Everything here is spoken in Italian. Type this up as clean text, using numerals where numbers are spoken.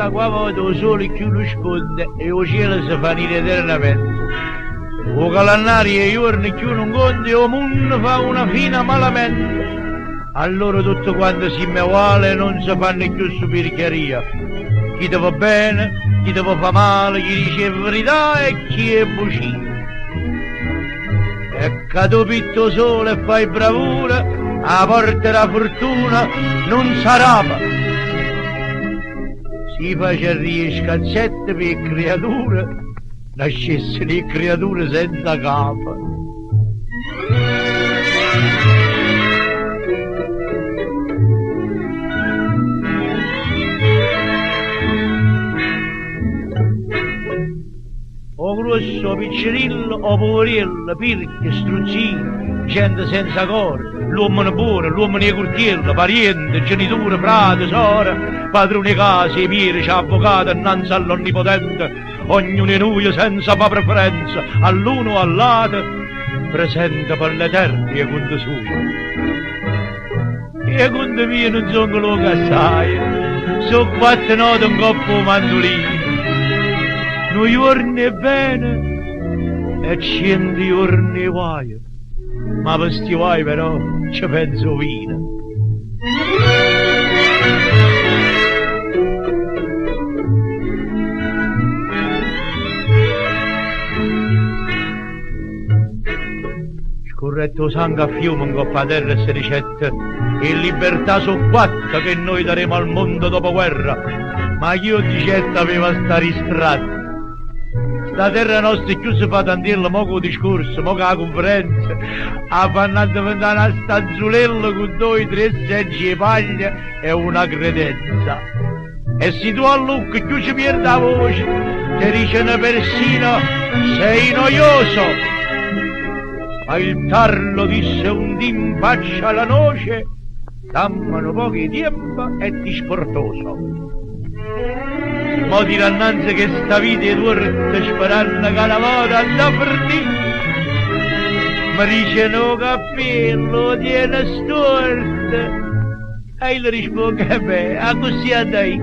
ma qua vedo sole più lo sconde e o cielo si fa nire eternamente. O calendario e i giorni più non conti, o mondo fa una fina malamente. Allora tutto quanto si me uguale non si fanno più su pircheria. Chi ti va bene, chi ti fa male, chi dice verità e chi è bucino. E cado pitto sole e fai bravura, a porta della fortuna non sarà. Si face riscazzette per creature, nascesse le creature senza capo. O grosso, piccirillo, o poverillo, pirche, struzzino, gente senza cuore, l'uomo buono, l'uomo di curtiello, pariente, genitori, frate, sora, padrone case, mirici, avvocato, innanzi all'onnipotente, ognuno di noi senza preferenza, all'uno o all'altro, presente per l'eterno e conto suo. E conto mio non sono quello che assai, sono 4 note un coppo mandolino. Noi giorni è bene e 100 giorni guai, ma per sti guai però ci penso vino. Scorretto sangue a fiume in coppa terra e se ricette e libertà sono 4 che noi daremo al mondo dopo guerra, ma io di certo aveva sta ristratta. La terra nostra è chiusa fa tantirla, mo con discorso, mo con la conferenza, a fanno diventare una stanzulella con 2 3 seggi e paglia e una credenza. E se tu a Lucca più ci perdi la voce, ti dicono persino sei noioso. Ma il tarlo disse un dì in faccia alla noce, dammano pochi tempo e disportoso. Mo ti rannanzi che sta vita è torta sperando che la volta andò per te. Mi dice no cappello, tiene storta. E io rispondo che beh, a così a dai.